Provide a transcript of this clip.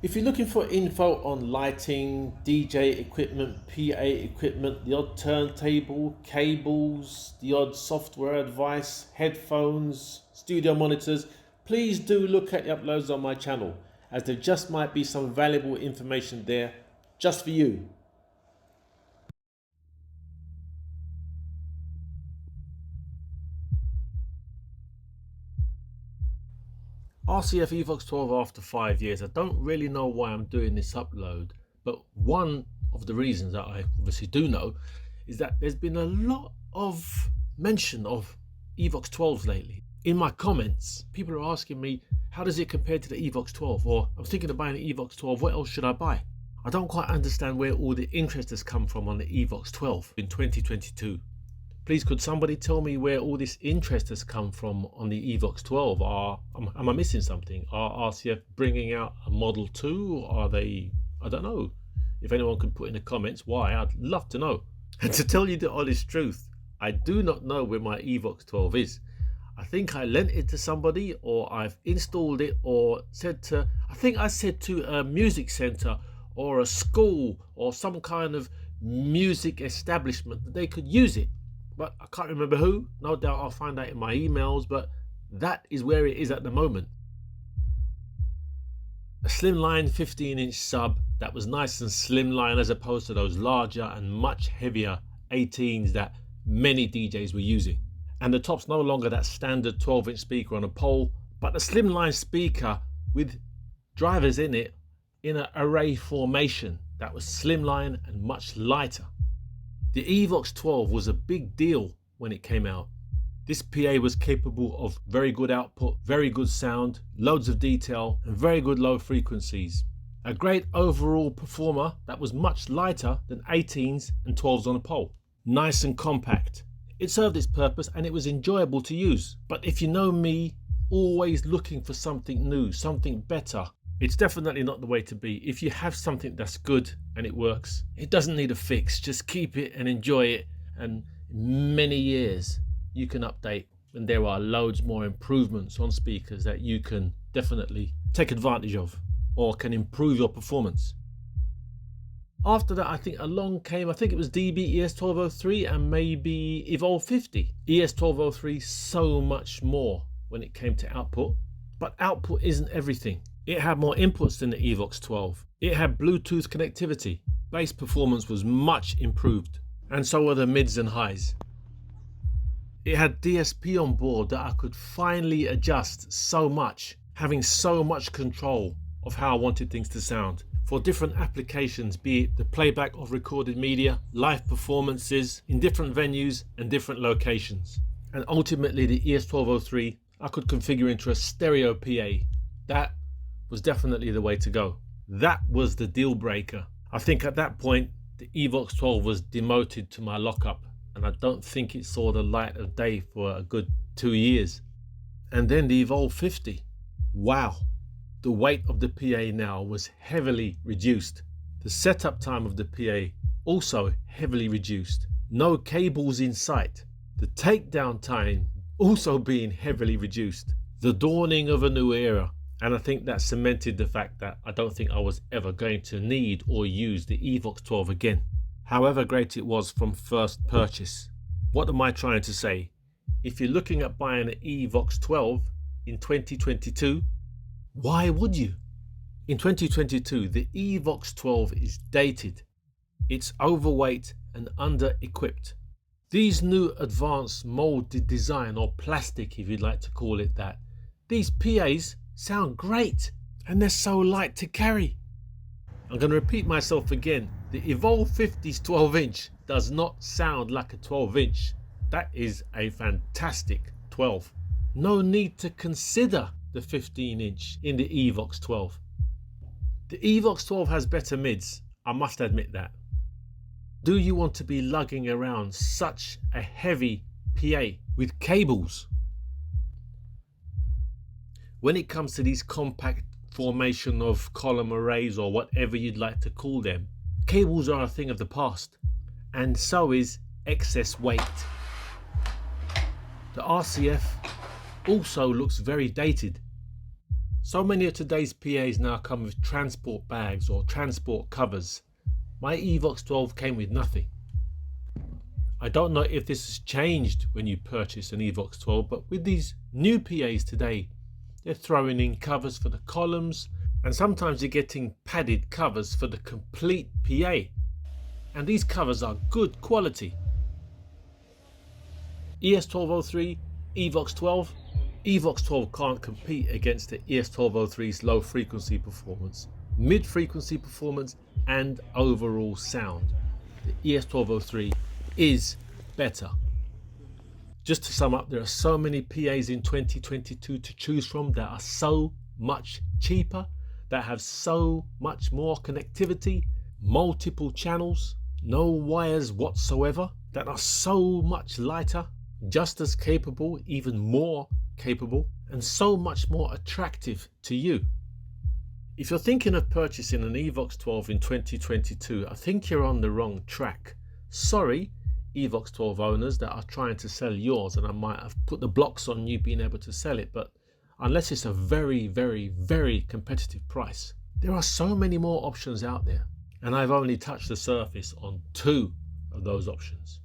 If you're looking for info on lighting, DJ equipment, PA equipment, the odd turntable, cables, the odd software advice, headphones, studio monitors, please do look at the uploads on my channel, as there just might be some valuable information there just for you. RCF Evox 12 after 5 years. I don't really know why I'm doing this upload, but one of the reasons that I obviously do know is that there's been a lot of mention of Evox 12s lately. In my comments, people are asking me, how does it compare to the Evox 12? Or I'm thinking of buying an Evox 12, what else should I buy? I don't quite understand where all the interest has come from on the Evox 12 in 2022. Please, could somebody tell me where all this interest has come from on the Evox 12? Am I missing something? Are RCF bringing out a Model 2? Are they, I don't know. If anyone could put in the comments why, I'd love to know. And to tell you the honest truth, I do not know where my Evox 12 is. I think I lent it to somebody, or I've installed it, or I think I said to a music center or a school or some kind of music establishment that they could use it. But I can't remember who. No doubt I'll find out in my emails, but that is where it is at the moment. A slimline 15-inch sub that was nice and slimline, as opposed to those larger and much heavier 18s that many DJs were using. And the top's no longer that standard 12-inch speaker on a pole, but a slimline speaker with drivers in it in an array formation that was slimline and much lighter. The Evox 12 was a big deal when it came out. This PA was capable of very good output, very good sound, loads of detail, and very good low frequencies. A great overall performer that was much lighter than 18s and 12s on a pole. Nice and compact. It served its purpose and it was enjoyable to use. But if you know me, always looking for something new, something better, it's definitely not the way to be. If you have something that's good and it works, it doesn't need a fix. Just keep it and enjoy it. And in many years, you can update. And there are loads more improvements on speakers that you can definitely take advantage of or can improve your performance. After that, I think along came, I think it was DB ES1203 and maybe Evolve 50. ES1203, so much more when it came to output. But output isn't everything. It had more inputs than the Evox 12. It had Bluetooth connectivity. Bass performance was much improved, and so were the mids and highs. It had DSP on board that I could finally adjust so much, having so much control of how I wanted things to sound. For different applications, be it the playback of recorded media, live performances in different venues and different locations. And ultimately the ES1203 I could configure into a stereo PA. That was definitely the way to go. That was the deal breaker. I think at that point the Evox 12 was demoted to my lockup, and I don't think it saw the light of day for a good 2 years. And then the Evolve 50. Wow. The weight of the PA now was heavily reduced. The setup time of the PA also heavily reduced. No cables in sight. The takedown time also being heavily reduced. The dawning of a new era. And I think that cemented the fact that I don't think I was ever going to need or use the Evox 12 again, however great it was from first purchase. What am I trying to say? If you're looking at buying an Evox 12 in 2022, why would you? In 2022, the Evox 12 is dated. It's overweight and under-equipped. These new advanced molded design, or plastic if you'd like to call it that, these PAs sound great and they're so light to carry. I'm going to repeat myself again. The Evolve 50's 12-inch does not sound like a 12-inch. That is a fantastic 12. No need to consider the 15-inch in the Evox 12. The Evox 12 has better mids, I must admit that. Do you want to be lugging around such a heavy PA with cables? When it comes to these compact formation of column arrays or whatever you'd like to call them, cables are a thing of the past, and so is excess weight. The RCF also looks very dated. So many of today's PAs now come with transport bags or transport covers. My Evox 12 came with nothing. I don't know if this has changed when you purchase an Evox 12, but with these new PAs today, they're throwing in covers for the columns, and sometimes you're getting padded covers for the complete PA. And these covers are good quality. ES1203, Evox 12. Evox 12 can't compete against the ES1203's low frequency performance, mid frequency performance, and overall sound. The ES1203 is better. Just to sum up, there are so many PAs in 2022 to choose from that are so much cheaper, that have so much more connectivity, multiple channels, no wires whatsoever, that are so much lighter, just as capable, even more capable, and so much more attractive to you. If you're thinking of purchasing an Evox 12 in 2022, I think you're on the wrong track. Sorry, Evox 12 owners that are trying to sell yours, and I might have put the blocks on you being able to sell it, but unless it's a very, very, very competitive price, there are so many more options out there, and I've only touched the surface on 2 of those options.